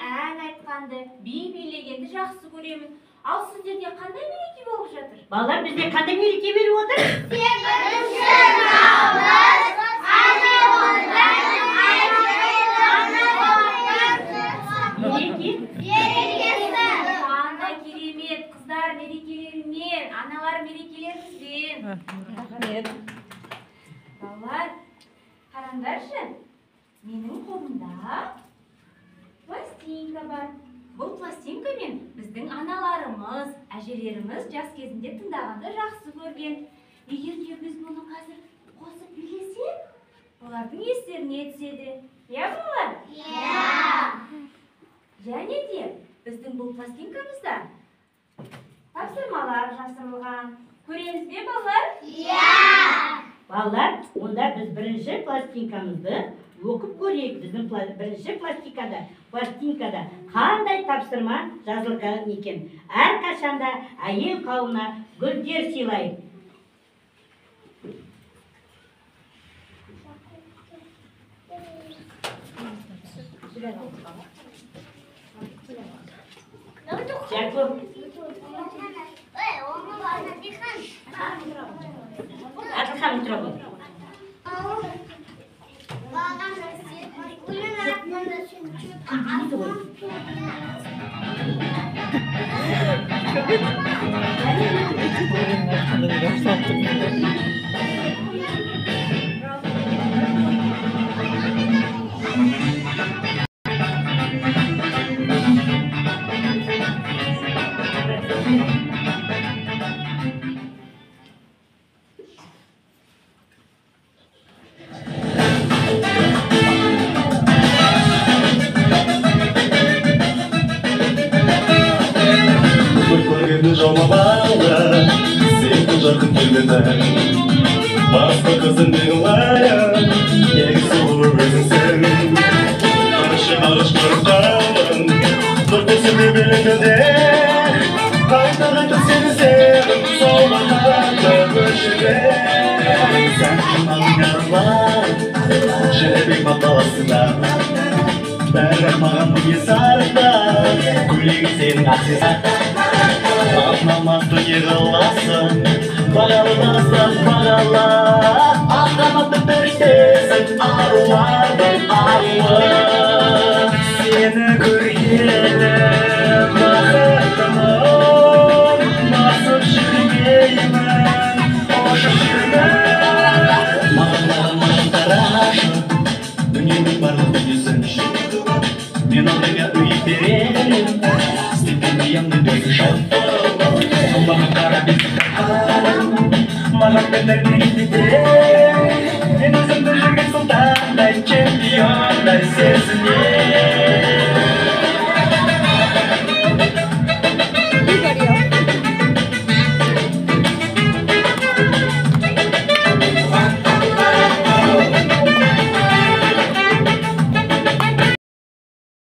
ән айтқанды, би билегенді жақсы көремін. Ал сіздерде қандай мереке болып жатыр? Балалар, бізде қандай мереке беріп отыр? Қандай керемет, қыздар мерекелерімен, аналар мерекелеріңізбен. Рахмет. Балалар, қараңдаршы, менің қолымда пластинка бар. Бұл пластинкамен біздің аналарымыз, әжелеріміз жас кезінде тыңдағанды жақсы көрген. Егер де біз мұны қазір қосып билесек, олардың естеріне түседі. Иә, балалар? Иә. Және де біздің бұл пластинкамызда тапсырмалар жасырылған. Көреміз бе, балалар? Иә. Балалар, онда біз бірінші пластинкамызды оқып көрейік. Біздің бірінші пластинкада қандай тапсырма жазылған екен. Әрқашанда әйел қауымына гүлдер сыйлайық. Атылхан отыра ғой. Жарқын келбеті басқа қызың неғылайын негізі olur өзіңсің қарыш көріп қалың бір көсіме беліңді қайта сені sevdim солғанды өшіре сәттің аңғарым бар жібек маталасында бәрі маған мұне сарықта көйлегім сенің ақсизат Atmamazdı yığılasın Bağalı dağısın bağala Atlamakta törüstesin Arılardan arı Seni görgenim Bakıttımım Nasıl şirgeyimim Oşu şirgeyim Mağınlarım taraşı Dünyemin barlık dünyasın Men ondayga uyib bererim Stipendiyamni do'zi shodda Mаған qarab Mаған bitirib Men o'zimni жүрген сұлтандай Чемпиондай сезінем